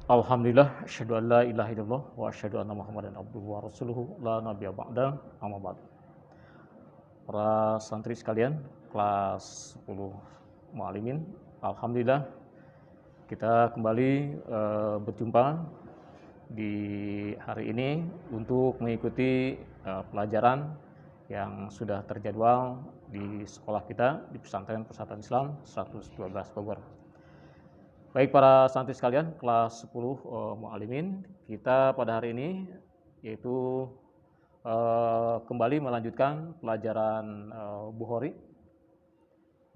Alhamdulillah, asyhadu an la ilaha illallah wa asyhadu anna Muhammadan abduhu wa rasuluhu la nabiyya ba'da, amma ba'du. Para santri sekalian, kelas 10 Muallimin, alhamdulillah kita kembali berjumpa di hari ini untuk mengikuti pelajaran yang sudah terjadwal di sekolah kita di Pesantren Persatuan Islam 112 Bogor. Baik para santri sekalian, kelas 10 Muallimin, kita pada hari ini yaitu kembali melanjutkan pelajaran Bukhari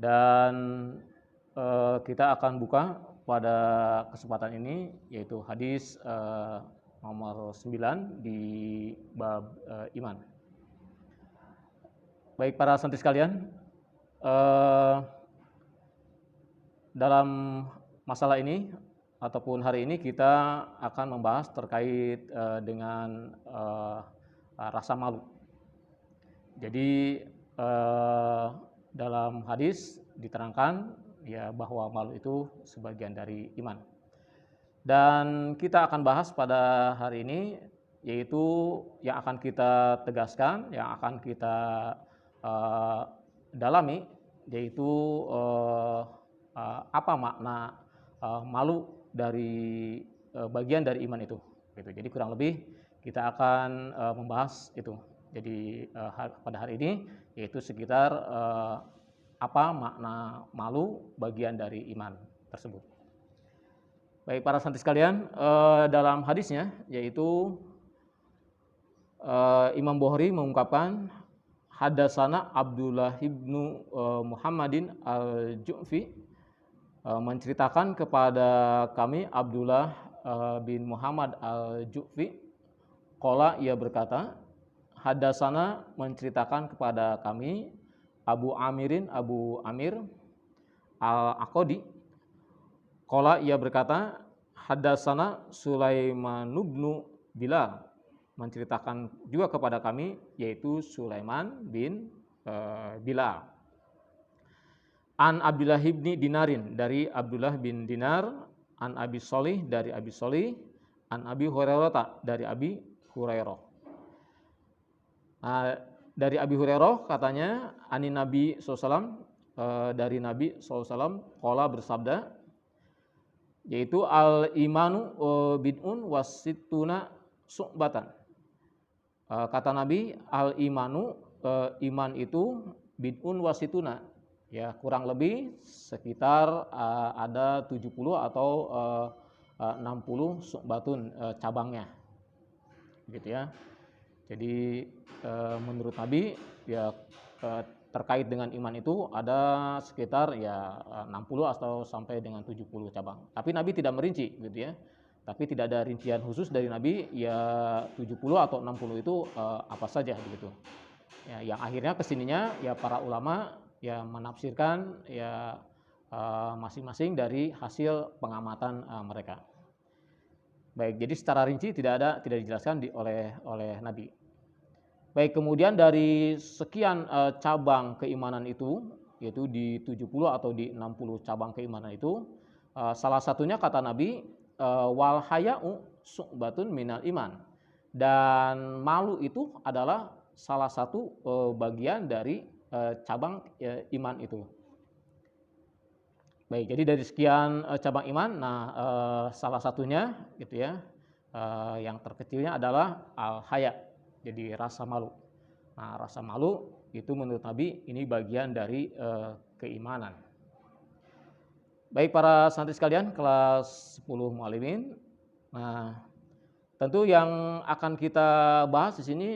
dan kita akan buka pada kesempatan ini yaitu hadis nomor 9 di bab iman. Baik para santri sekalian, dalam masalah ini ataupun hari ini kita akan membahas terkait dengan rasa malu. Jadi dalam hadis diterangkan ya bahwa malu itu sebagian dari iman. Dan kita akan bahas pada hari ini yaitu yang akan kita tegaskan, yang akan kita dalami yaitu apa makna malu dari bagian dari iman itu. Gitu. Jadi kurang lebih kita akan membahas itu. Jadi pada hari ini yaitu sekitar apa makna malu bagian dari iman tersebut. Baik para santri sekalian, dalam hadisnya yaitu Imam Bukhari mengungkapkan Hadatsana Abdullah ibnu Muhammadin al-Ju'fi menceritakan kepada kami Abdullah bin Muhammad al-Ju'fi. Qala, ia berkata, Hadatsana menceritakan kepada kami Abu Amir al-Aqadi. Qala, ia berkata, Hadatsana Sulaiman ibnu Bilal menceritakan juga kepada kami yaitu Sulaiman bin Bilal. An Abdullah bin Dinarin, dari Abdullah bin Dinar, an Abi Sholih, dari Abi Sholih, an Abi Hurairah, dari Abi Hurairah. Nah, dari Abi Hurairah katanya ani Nabi SAW, dari Nabi SAW qala bersabda, yaitu al imanu bid'un wasittuna su'batan. Kata Nabi, al imanu iman itu bid'un wasituna, ya kurang lebih sekitar ada 70 atau 60 su'batun cabangnya, gitu ya. Jadi menurut Nabi ya terkait dengan iman itu ada sekitar ya 60 atau sampai dengan 70 cabang. Tapi Nabi tidak merinci, gitu ya. Tapi tidak ada rincian khusus dari Nabi ya 70 atau 60 itu apa saja begitu. Ya, yang akhirnya kesininya ya para ulama ya menafsirkan ya masing-masing dari hasil pengamatan mereka. Baik, jadi secara rinci tidak dijelaskan oleh Nabi. Baik, kemudian dari sekian cabang keimanan itu, yaitu di 70 atau di 60 cabang keimanan itu, salah satunya kata Nabi, wal haya'u su'batun minal iman. Dan malu itu adalah salah satu bagian dari cabang iman itu. Baik, jadi dari sekian cabang iman, nah salah satunya gitu ya, yang terkecilnya adalah al-haya, jadi rasa malu. Nah, rasa malu itu menurut Nabi ini bagian dari keimanan. Baik para santri sekalian, kelas 10 Muallimin. Nah, tentu yang akan kita bahas di sini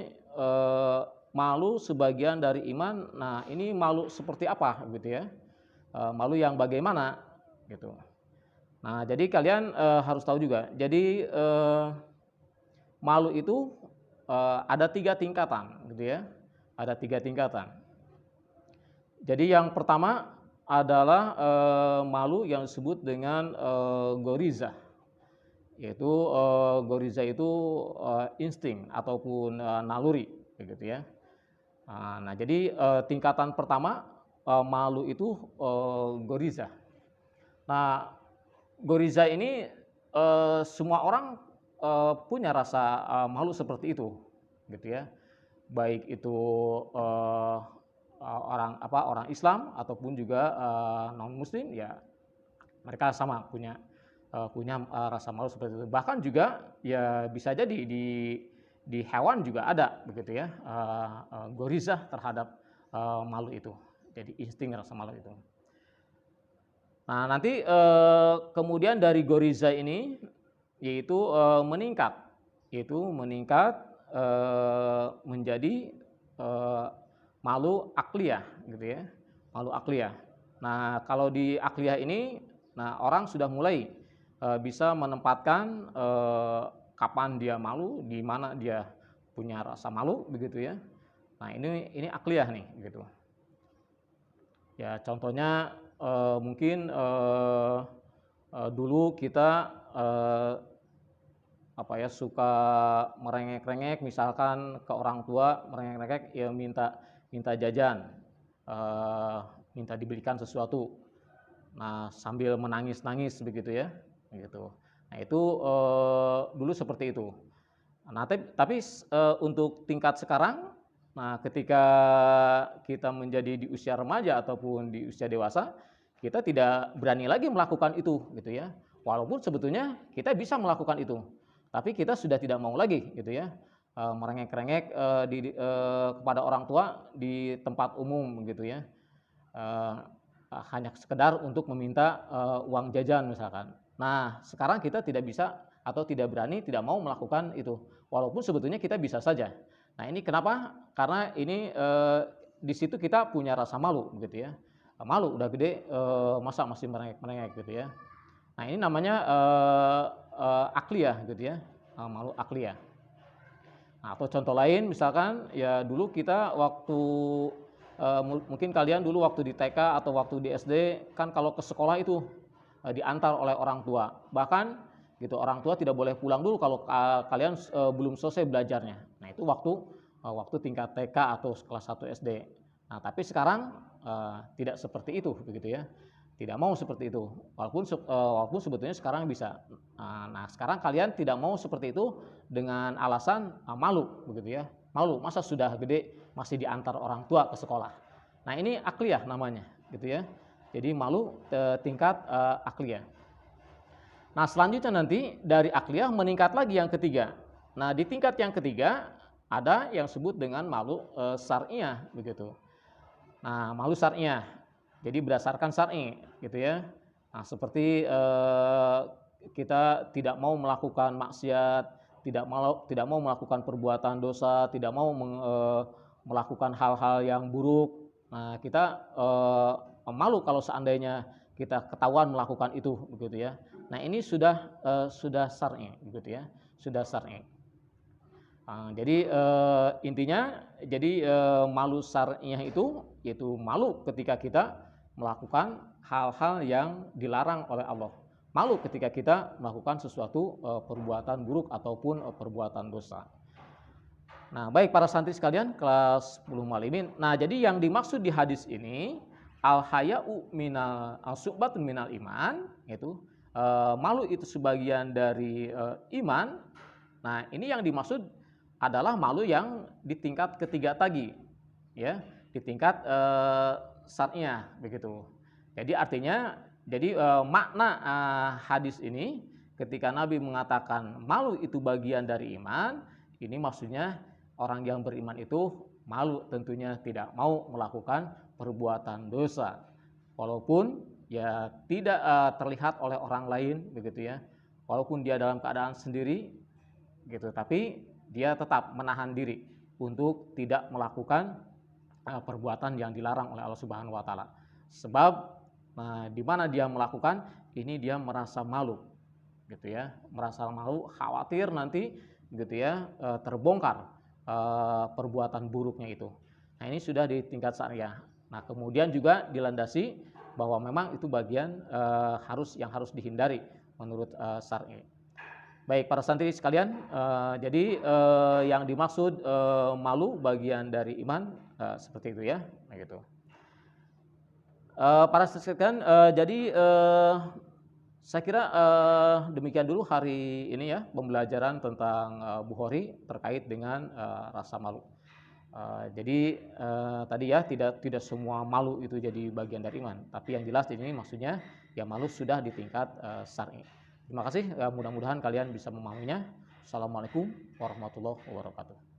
malu sebagian dari iman. Nah, ini malu seperti apa gitu ya? Malu yang bagaimana gitu. Nah, jadi kalian harus tahu juga. Jadi malu itu ada 3 tingkatan gitu ya. Ada 3 tingkatan. Jadi yang pertama adalah malu yang disebut dengan goriza. Yaitu goriza itu insting ataupun naluri begitu ya. Nah, jadi tingkatan pertama malu itu goriza. Nah, goriza ini semua orang punya rasa malu seperti itu, gitu ya. Baik itu orang Islam ataupun juga non Muslim, ya mereka sama punya rasa malu seperti itu. Bahkan juga ya bisa jadi di hewan juga ada begitu ya, gorizah terhadap malu itu. Jadi insting rasa malu itu. Nah, nanti kemudian dari goriza ini yaitu meningkat menjadi malu akliyah gitu ya. Malu akliyah. Nah, kalau di akliyah ini, nah orang sudah mulai bisa menempatkan kapan dia malu, di mana dia punya rasa malu begitu ya. Nah, ini akliyah nih gitu. Ya, contohnya mungkin dulu kita suka merengek-rengek, misalkan ke orang tua merengek-rengek ya minta jajan, minta dibelikan sesuatu. Nah, sambil menangis-nangis begitu ya, gitu. Nah, itu dulu seperti itu. Nah, tapi untuk tingkat sekarang, nah ketika kita menjadi di usia remaja ataupun di usia dewasa, kita tidak berani lagi melakukan itu, gitu ya. Walaupun sebetulnya kita bisa melakukan itu, tapi kita sudah tidak mau lagi, gitu ya, merengek-rengek kepada orang tua di tempat umum, gitu ya. Hanya sekedar untuk meminta uang jajan misalkan. Nah, sekarang kita tidak bisa atau tidak berani, tidak mau melakukan itu. Walaupun sebetulnya kita bisa saja. Nah, ini kenapa? Karena ini di situ kita punya rasa malu gitu ya. Malu udah gede masa masih merengek-merengek gitu ya. Nah, ini namanya akliyah gitu ya. Malu akliyah. Nah, atau contoh lain misalkan ya dulu kita waktu mungkin kalian dulu waktu di TK atau waktu di SD kan kalau ke sekolah itu diantar oleh orang tua. Bahkan gitu orang tua tidak boleh pulang dulu kalau kalian belum selesai belajarnya. Nah, itu waktu tingkat TK atau kelas 1 SD. Nah, tapi sekarang tidak seperti itu begitu ya. Tidak mau seperti itu. Walaupun sebetulnya sekarang bisa. Nah, sekarang kalian tidak mau seperti itu dengan alasan malu begitu ya. Malu, masa sudah gede masih diantar orang tua ke sekolah. Nah, ini akliyah namanya gitu ya. Jadi malu tingkat akliyah. Nah, selanjutnya nanti dari akliyah meningkat lagi yang ketiga. Nah, di tingkat yang ketiga ada yang disebut dengan malu syar'iyah begitu. Nah, malu syar'iyah. Jadi berdasarkan syar'i gitu ya. Nah, seperti kita tidak mau melakukan maksiat, tidak mau melakukan perbuatan dosa, tidak mau melakukan hal-hal yang buruk. Nah, kita malu kalau seandainya kita ketahuan melakukan itu begitu ya. Nah, ini sudah syar'i begitu ya, sudah syar'i. Jadi intinya malu syar'iyah itu yaitu malu ketika kita melakukan hal-hal yang dilarang oleh Allah. Malu ketika kita melakukan sesuatu perbuatan buruk ataupun perbuatan dosa. Nah, baik para santri sekalian kelas 10 Muallimin. Nah, jadi yang dimaksud di hadis ini al-haya'u minal su'batun minal iman, yaitu malu itu sebagian dari iman. Nah, ini yang dimaksud adalah malu yang di tingkat ketiga tadi, ya, di tingkat syar'iyah begitu. Jadi artinya, makna hadis ini ketika Nabi mengatakan malu itu bagian dari iman, ini maksudnya orang yang beriman itu malu tentunya tidak mau melakukan perbuatan dosa, walaupun ya tidak terlihat oleh orang lain begitu ya, walaupun dia dalam keadaan sendiri gitu, tapi dia tetap menahan diri untuk tidak melakukan perbuatan yang dilarang oleh Allah Subhanahu wa taala. Sebab di mana dia melakukan ini dia merasa malu gitu ya, merasa malu, khawatir nanti gitu ya terbongkar perbuatan buruknya itu. Nah, ini sudah di tingkat syariah. Nah, kemudian juga dilandasi bahwa memang itu bagian yang harus dihindari menurut syar'i. Baik para santri sekalian, jadi yang dimaksud malu bagian dari iman seperti itu ya, gitu. Para santri sekalian, jadi Saya kira demikian dulu hari ini ya pembelajaran tentang Bukhari terkait dengan rasa malu. Jadi tadi ya tidak semua malu itu jadi bagian dari iman, tapi yang jelas ini maksudnya ya malu sudah di tingkat syar'i. Terima kasih, mudah-mudahan kalian bisa memahaminya. Assalamualaikum warahmatullahi wabarakatuh.